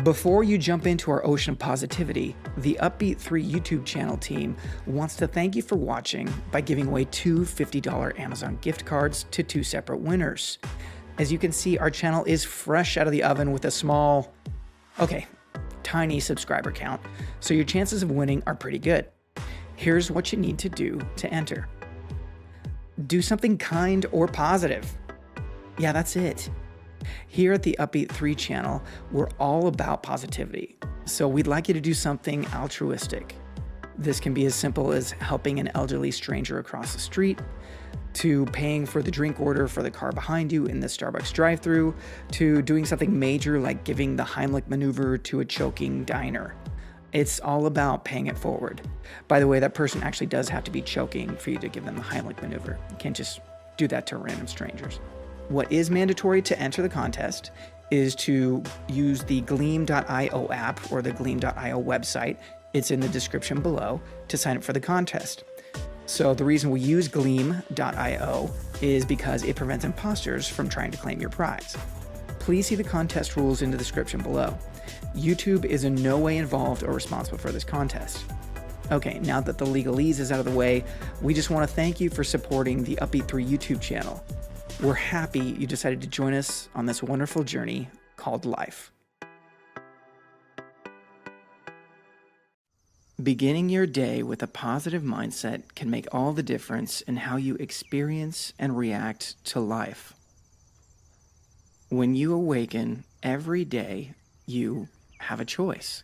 Before you jump into our ocean of positivity, the Upbeat 3 YouTube channel team wants to thank you for watching by giving away two $50 Amazon gift cards to two separate winners. As you can see, our channel is fresh out of the oven with a small, tiny subscriber count, so your chances of winning are pretty good. Here's what you need to do to enter. Do something kind or positive. Yeah, that's it. Here at the Upbeat 3 channel, we're all about positivity, so we'd like you to do something altruistic. This can be as simple as helping an elderly stranger across the street, to paying for the drink order for the car behind you in the Starbucks drive-thru, to doing something major like giving the Heimlich maneuver to a choking diner. It's all about paying it forward. By the way, that person actually does have to be choking for you to give them the Heimlich maneuver. You can't just do that to random strangers. What is mandatory to enter the contest is to use the Gleam.io app or the Gleam.io website. It's in the description below to sign up for the contest. So the reason we use Gleam.io is because it prevents imposters from trying to claim your prize. Please see the contest rules in the description below. YouTube is in no way involved or responsible for this contest. Okay, now that the legalese is out of the way, we just want to thank you for supporting the Upbeat 3 YouTube channel. We're happy you decided to join us on this wonderful journey called life. Beginning your day with a positive mindset can make all the difference in how you experience and react to life. When you awaken every day, you have a choice.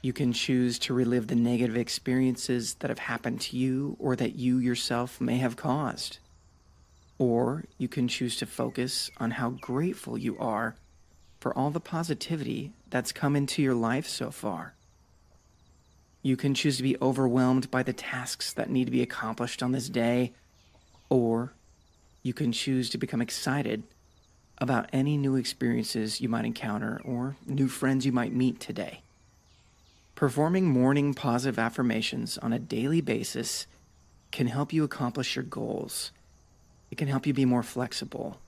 You can choose to relive the negative experiences that have happened to you or that you yourself may have caused. Or you can choose to focus on how grateful you are for all the positivity that's come into your life so far. You can choose to be overwhelmed by the tasks that need to be accomplished on this day, or you can choose to become excited about any new experiences you might encounter or new friends you might meet today. Performing morning positive affirmations on a daily basis can help you accomplish your goals. It can help you be more flexible,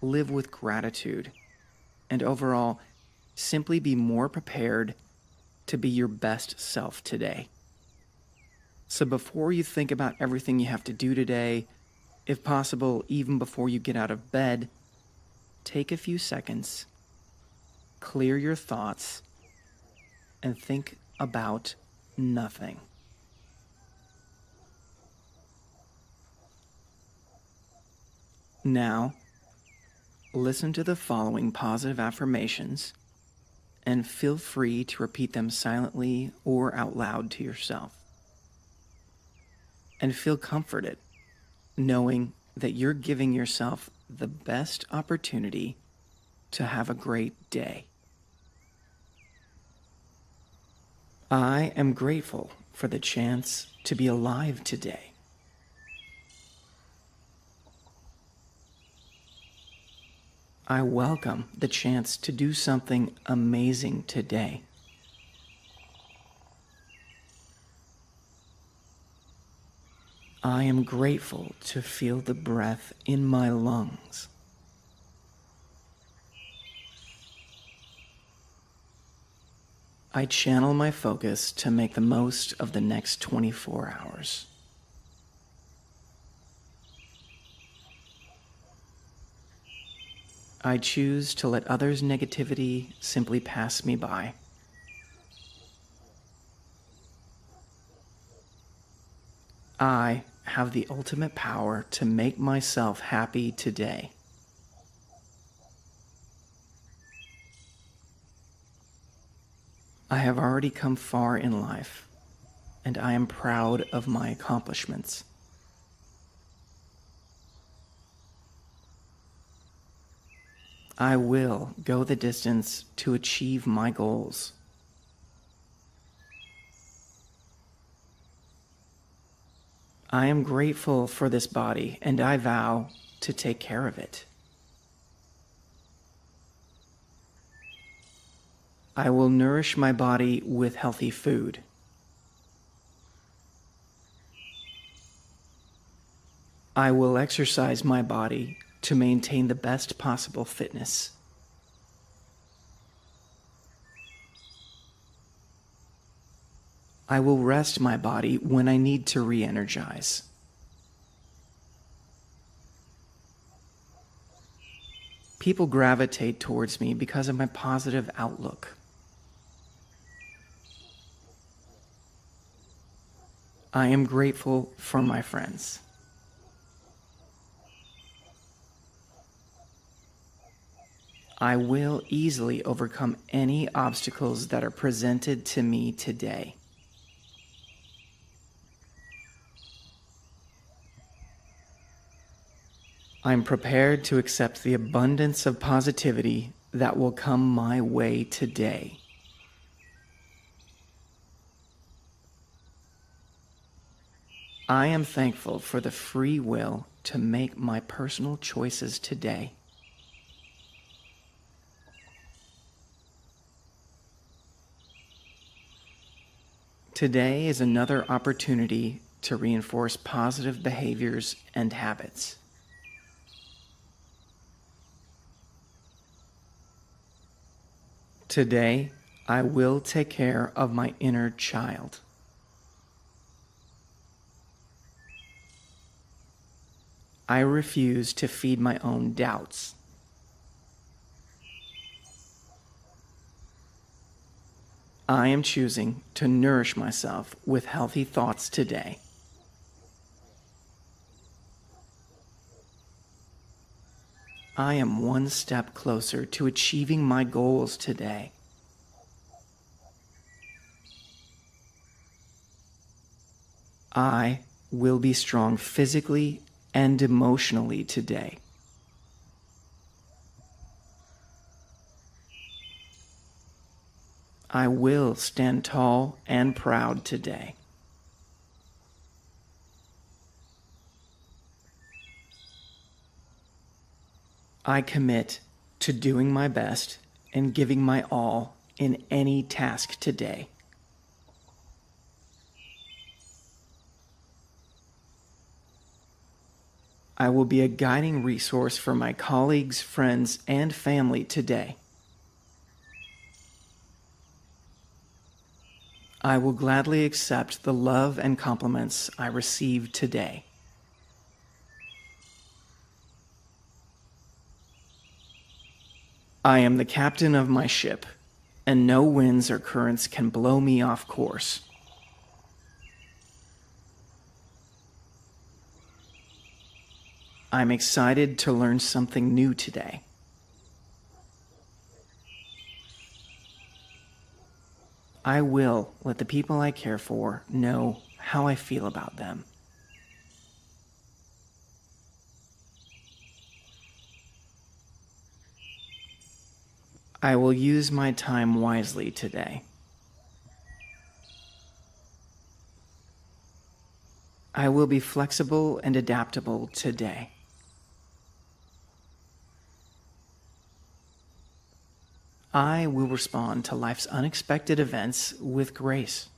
live with gratitude, and overall, simply be more prepared to be your best self today. So before you think about everything you have to do today, if possible, even before you get out of bed, take a few seconds, clear your thoughts, and think about nothing. Now, listen to the following positive affirmations and feel free to repeat them silently or out loud to yourself. And feel comforted knowing that you're giving yourself the best opportunity to have a great day. I am grateful for the chance to be alive today. I welcome the chance to do something amazing today. I am grateful to feel the breath in my lungs. I channel my focus to make the most of the next 24 hours. I choose to let others' negativity simply pass me by. I have the ultimate power to make myself happy today. I have already come far in life, and I am proud of my accomplishments. I will go the distance to achieve my goals. I am grateful for this body, and I vow to take care of it. I will nourish my body with healthy food. I will exercise my body to maintain the best possible fitness. I will rest my body when I need to re-energize. People gravitate towards me because of my positive outlook. I am grateful for my friends. I will easily overcome any obstacles that are presented to me today. I'm prepared to accept the abundance of positivity that will come my way today. I am thankful for the free will to make my personal choices today. Today is another opportunity to reinforce positive behaviors and habits. Today, I will take care of my inner child. I refuse to feed my own doubts. I am choosing to nourish myself with healthy thoughts today. I am one step closer to achieving my goals today. I will be strong physically and emotionally today. I will stand tall and proud today. I commit to doing my best and giving my all in any task today. I will be a guiding resource for my colleagues, friends, and family today. I will gladly accept the love and compliments I receive today. I am the captain of my ship, and no winds or currents can blow me off course. I'm excited to learn something new today. I will let the people I care for know how I feel about them. I will use my time wisely today. I will be flexible and adaptable today. I will respond to life's unexpected events with grace.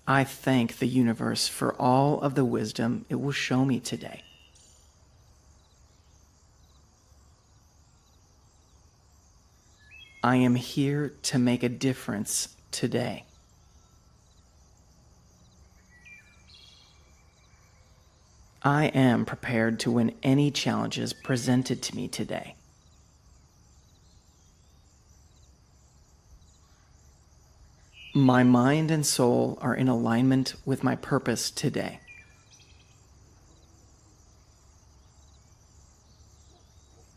I thank the universe for all of the wisdom it will show me today. I am here to make a difference today. I am prepared to win any challenges presented to me today. My mind and soul are in alignment with my purpose today.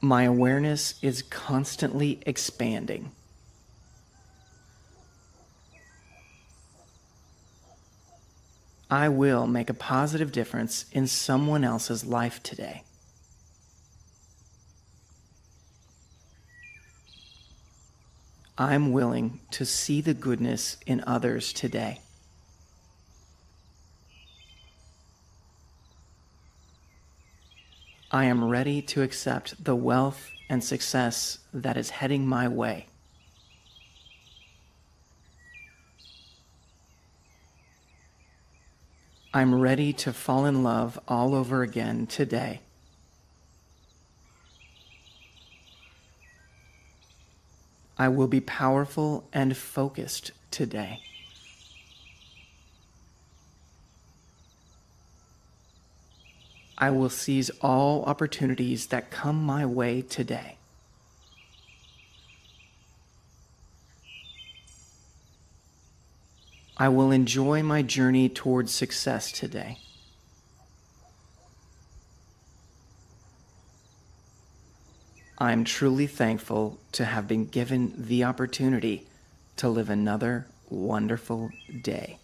My awareness is constantly expanding. I will make a positive difference in someone else's life today. I'm willing to see the goodness in others today. I am ready to accept the wealth and success that is heading my way. I'm ready to fall in love all over again today. I will be powerful and focused today. I will seize all opportunities that come my way today. I will enjoy my journey towards success today. I am truly thankful to have been given the opportunity to live another wonderful day.